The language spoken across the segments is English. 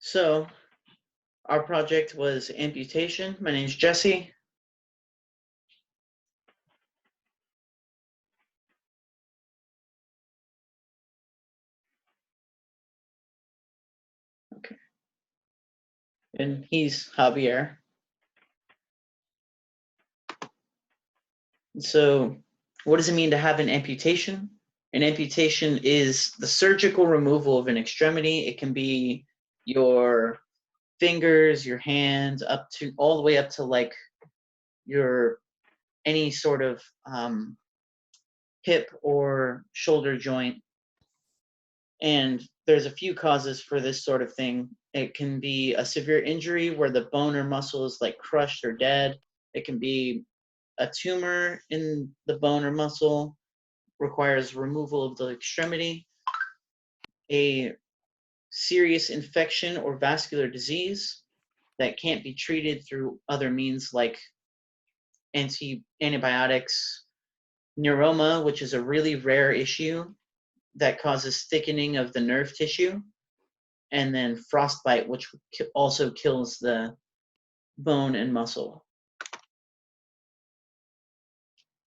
So our project was amputation. My name's Jesse. Okay. And he's Javier. So what does it mean to have an amputation? An amputation is the surgical removal of an extremity. It can be your fingers, your hands, up to all the way up to like your any sort of hip or shoulder joint. And there's a few causes for this sort of thing. It can be a severe injury where the bone or muscle is like crushed or dead. It can be a tumor in the bone or muscle, requires removal of the extremity. A serious infection or vascular disease that can't be treated through other means like antibiotics. Neuroma, which is a really rare issue that causes thickening of the nerve tissue. And then frostbite, which also kills the bone and muscle.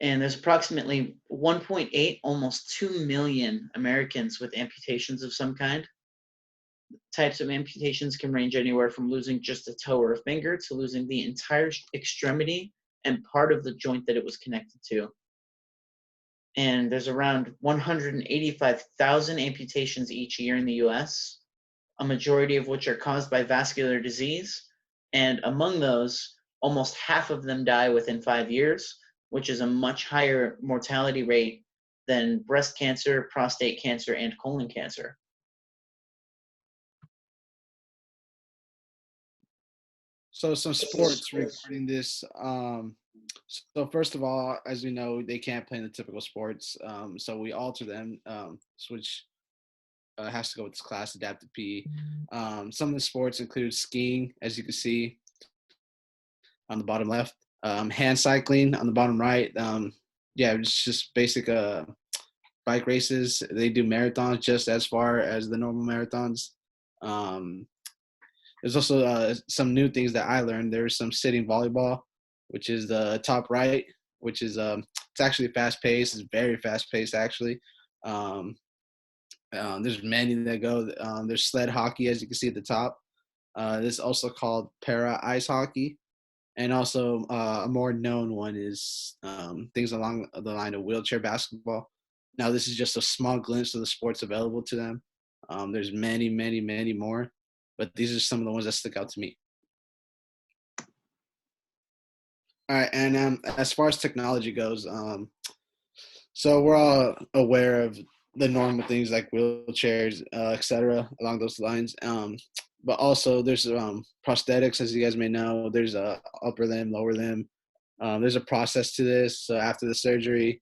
And there's approximately 1.8, almost 2 million Americans with amputations of some kind. Types of amputations can range anywhere from losing just a toe or a finger to losing the entire extremity and part of the joint that it was connected to. And there's around 185,000 amputations each year in the US, a majority of which are caused by vascular disease. And among those, almost half of them die within 5 years, which is a much higher mortality rate than breast cancer, prostate cancer, and colon cancer. So some sports regarding this. So first of all, as we know, they can't play in the typical sports. So we alter them, which has to go with this class adapted PE. Some of the sports include skiing, as you can see on the bottom left, hand cycling on the bottom right. Yeah, it's just basic bike races. They do marathons just as far as the normal marathons. Um, There's also some new things that I learned. There's some sitting volleyball, which is the top right, which is it's actually fast paced. It's very fast paced actually. There's many that go. There's sled hockey, as you can see at the top. This is also called para ice hockey, and also a more known one is things along the line of wheelchair basketball. Now, this is just a small glimpse of the sports available to them. There's many, many, many more, but these are some of the ones that stick out to me. All right, and as far as technology goes, so we're all aware of the normal things like wheelchairs, etc., along those lines. But also there's prosthetics, as you guys may know. There's a upper limb, lower limb. There's a process to this. So after the surgery,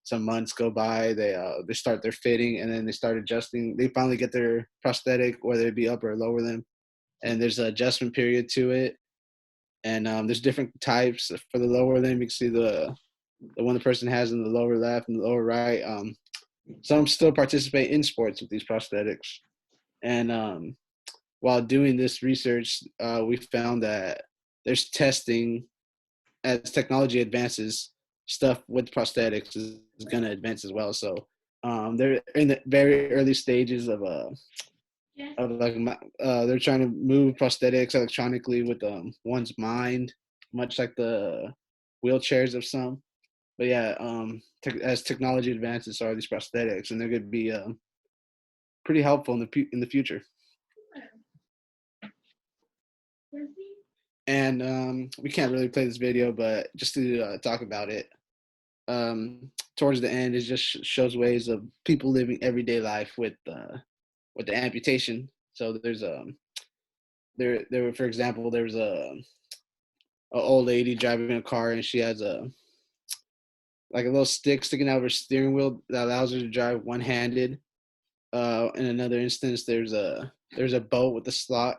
some months go by. They start their fitting, and then they start adjusting. They finally get their prosthetic, whether it be upper or lower limb, and there's an adjustment period to it. And there's different types for the lower limb. You can see the one the person has in the lower left and the lower right. Some still participate in sports with these prosthetics. And while doing this research, we found that there's testing as technology advances. Stuff with prosthetics is going to advance as well. So they're in the very early stages of like they're trying to move prosthetics electronically with one's mind, much like the wheelchairs of some. But yeah, as technology advances, so are these prosthetics, and they're going to be pretty helpful in the future. And we can't really play this video, but just to talk about it, towards the end, it just shows ways of people living everyday life with the amputation. So there's there for example, there's a old lady driving a car, and she has a little stick sticking out of her steering wheel that allows her to drive one-handed. In another instance, there's a boat with a slot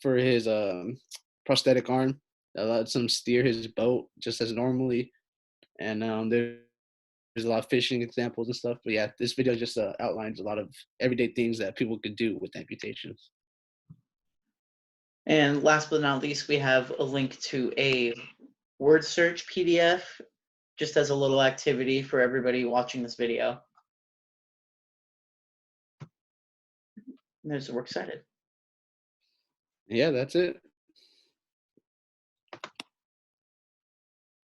for his prosthetic arm that lets him steer his boat just as normally. And there's there's a lot of fishing examples and stuff. But yeah, this video just outlines a lot of everyday things that people could do with amputations. And last but not least, we have a link to a word search PDF, just as a little activity for everybody watching this video. We're excited. Yeah, that's it.